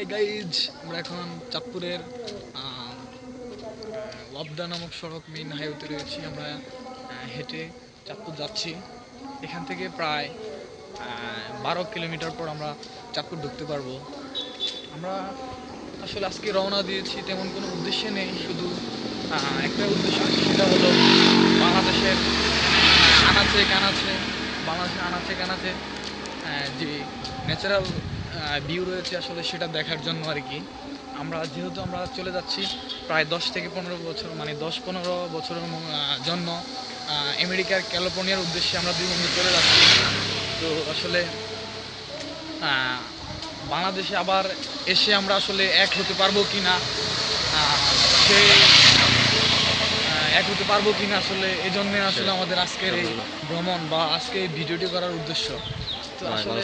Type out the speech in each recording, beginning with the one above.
Hi guys, আমরা এখন চাঁদপুরের ওয়াবদা নামক সড়ক মেইন হাইওয়েতে রয়েছি। আমরা হেঁটে চাঁদপুর যাচ্ছি। এখান থেকে প্রায় 12 কিলোমিটার পর আমরা চাঁদপুর ঢুকতে পারবো। আমরা আসলে আজকে রওনা দিয়েছি, তেমন কোনো উদ্দেশ্য নেই, শুধু একটা উদ্দেশ্য, সেটা হলো বাংলাদেশের আনাচে কানাচে যে ন্যাচারাল ভিউ রয়েছে আসলে সেটা দেখার জন্য আর কি। যেহেতু আমরা চলে যাচ্ছি প্রায় 10 থেকে 15 বছর, মানে 10-15 বছরের জন্য আমেরিকার ক্যালিফোর্নিয়ার উদ্দেশ্যে আমরা দুই বন্ধু চলে যাচ্ছি। তো আসলে বাংলাদেশে আবার এসে আমরা আসলে এক হতে পারবো কি না, সে এক হতে পারবো কিনা আসলে এই জন্যে আসলে আমাদের আজকের এই ভ্রমণ বা আজকে এই ভিডিওটি করার উদ্দেশ্য। তো আসলে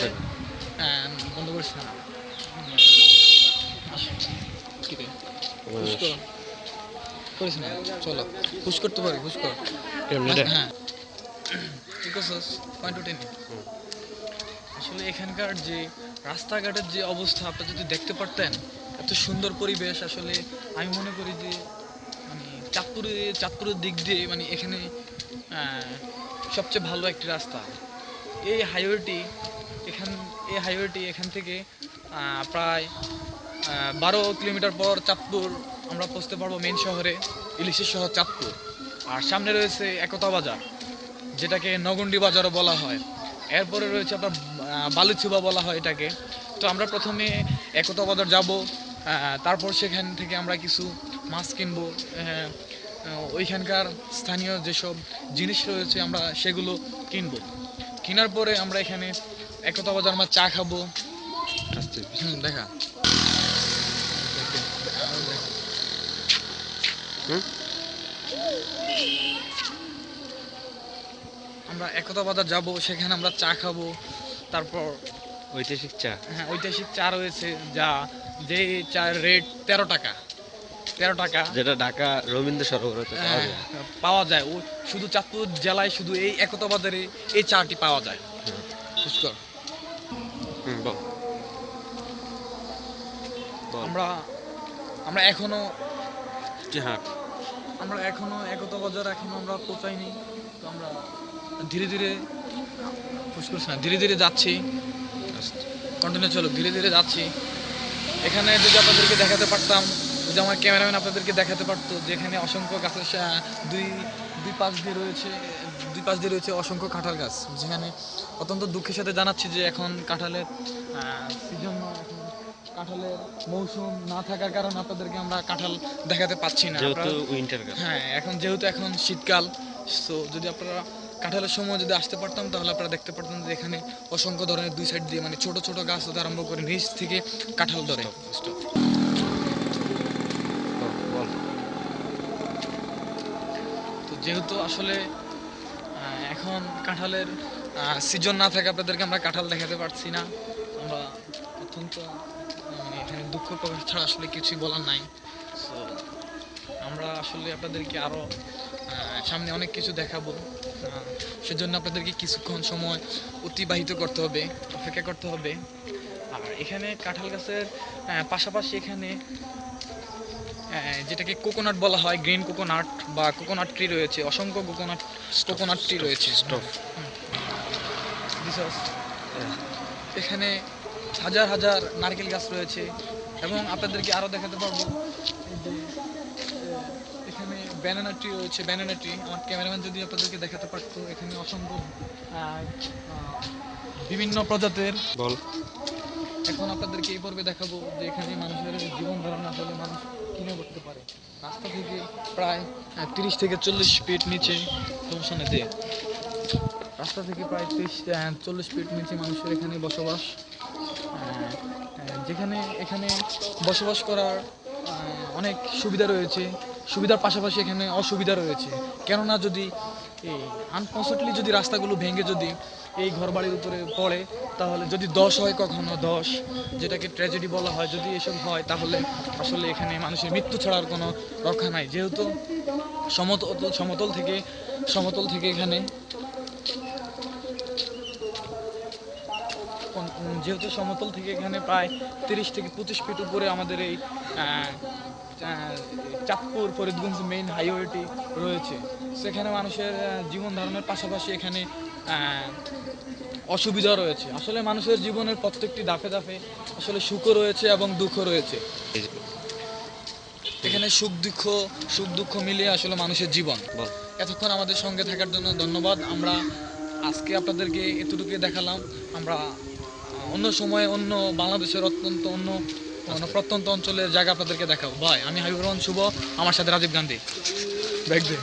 বন্ধ করিস না, করিস না, চলো পুশ করতে পারি, পুশ কর। হ্যাঁ, ঠিক আছে, পয়েন্ট উঠে নি। আসলে এখানকার যে রাস্তাঘাটের যে অবস্থা আপনি যদি দেখতে পারতেন, এত সুন্দর পরিবেশ। আসলে আমি মনে করি যে মানে চাঁদপুরের দিক দিয়ে মানে এখানে সবচেয়ে ভালো একটি রাস্তা এই হাইওয়েটি। এই হাইওয়েটি এখান থেকে প্রায় 12 কিলোমিটার পর চাঁদপুর আমরা পৌঁছতে পারবো, মেন শহরে, ইলিশের শহর চাঁদপুর। আর সামনে রয়েছে একতা বাজার, যেটাকে নগন্ডি বাজারও বলা হয়। এরপরে রয়েছে আপনার বালুচুবা বলা হয় এটাকে। তো আমরা প্রথমে একতা বাজার যাব, তারপর সেখান থেকে আমরা কিছু মাছ কিনবো। ওইখানকার স্থানীয় যেসব জিনিস রয়েছে আমরা সেগুলো কিনবো। কেনার পরে আমরা এখানে একতা বাজার আমরা চা খাবো। দেখা আমরা একতা বাজার যাব, সেখানে আমরা চা খাবো। তারপর ঐতিহাসিক চা, হ্যাঁ, ঐতিহাসিক চা রয়েছে, যে চায়ের রেট 13 টাকা, 13 টাকা, যেটা ঢাকা রবীন্দ্র সরোবরে পাওয়া যায়। ও শুধু চাঁদপুর জেলায় শুধু এই একতা বাজারে এই চাটি পাওয়া যায়। পুষ্কর, আমরা এখনো একতা বাজার এখনো আমরা পৌঁছাইনি। তো আমরা ধীরে ধীরে যাচ্ছি। কন্টিনিউ চলো, ধীরে ধীরে যাচ্ছি। এখানে যদি আপনাদেরকে দেখাতে পারতাম, যদি আমার ক্যামেরাম্যান আপনাদেরকে দেখাতে পারতো, যেখানে অসংখ্য গাছের দুই পাশ দিয়ে রয়েছে অসংখ্য কাঁঠাল গাছ। যেখানে অত্যন্ত দুঃখের সাথে জানাচ্ছি যে এখন কাঁঠালের সিজন, কাঁঠালের মৌসুম না থাকার কারণে আপনাদেরকে আমরা কাঁঠাল দেখাতে পাচ্ছি না। হ্যাঁ, এখন শীতকাল। তো যদি আপনারা কাঁঠালের সময় যদি আসতে পারতাম, তাহলে আপনারা দেখতে পারতেন যে এখানে অসংখ্য ধরনের দুই সাইড দিয়ে মানে ছোট ছোট গাছ হতে আরম্ভ করে নিচ থেকে কাঁঠাল ধরে। তো যেহেতু আসলে এখন কাঁঠালের সিজন না থাকে, আপনাদেরকে আমরা কাঁঠাল দেখাতে পারছি না। আমরা অত্যন্ত মানে এখানে দুঃখ প্রকাশ ছাড়া আসলে কিছুই বলার নাই। সো আমরা আসলে আপনাদেরকে আরও সামনে অনেক কিছু দেখাবো, সেজন্য আপনাদেরকে কিছুক্ষণ সময় অতিবাহিত করতে হবে, অপেক্ষা করতে হবে। আর এখানে কাঁঠাল গাছের পাশাপাশি এখানে যেটাকে কোকোনাট বলা হয়, গ্রিন কোকোনাট বা কোকোনাট ট্রি রয়েছে, অসংখ্য কোকোনাট ট্রি রয়েছে। এখানে হাজার হাজার নারকেল গাছ রয়েছে। এবং আপনাদেরকে আরও দেখাতে পারবো যে এখানে ব্যানানা ট্রি রয়েছে, ব্যানানা ট্রি। আমার ক্যামেরাম্যান যদি আপনাদেরকে দেখাতে পারতো, এখানে অসংখ্য বিভিন্ন প্রজাতির। এখন আপনাদেরকে এই পর্বে দেখাবো যে এখানে মানুষের জীবন ধারণ আসলে মানুষ কিনে করতে পারে। রাস্তা থেকে প্রায় 30 থেকে 40 ফিট নিচে, সমস্যা দিয়ে রাস্তা থেকে প্রায় 30-40 ফিট নিচে মানুষের এখানে বসবাস। এখানে বসবাস করার অনেক সুবিধা রয়েছে, সুবিধার পাশাপাশি এখানে অসুবিধা রয়েছে। কেননা যদি এই আনফর্চুনেটলি যদি রাস্তাগুলো ভেঙে যদি এই ঘরবাড়ির উপরে পড়ে, তাহলে যদি 10 হয়, কখনো 10, যেটাকে ট্র্যাজেডি বলা হয়, যদি এসব হয়, তাহলে আসলে এখানে মানুষের মৃত্যু ছাড়ার কোনো রক্ষা নাই। যেহেতু সমতল থেকে এখানে যেহেতু সমতল থেকে এখানে প্রায় 30 থেকে 25 ফিট উপরে আমাদের এই চাঁদপুর ফরিদগঞ্জ মেইন হাইওয়েটি রয়েছে। সেখানে মানুষের জীবন ধারণের পাশাপাশি এখানে অসুবিধা রয়েছে। আসলে মানুষের জীবনের প্রত্যেকটি ধাপে ধাপে আসলে সুখও রয়েছে এবং দুঃখও রয়েছে। এখানে সুখ দুঃখ মিলিয়ে আসলে মানুষের জীবন। বল। এতক্ষণ আমাদের সঙ্গে থাকার জন্য ধন্যবাদ। আমরা আজকে আপনাদেরকে এতটুকু দেখালাম। আমরা অন্য সময়ে অন্য বাংলাদেশের অন্য প্রত্যন্ত অঞ্চলের জায়গা আপনাদেরকে দেখাবো। ভাই, আমি হাবিবুর রহমান শুভ, আমার সাথে রাজীব গান্ধী। ব্যাগ দে।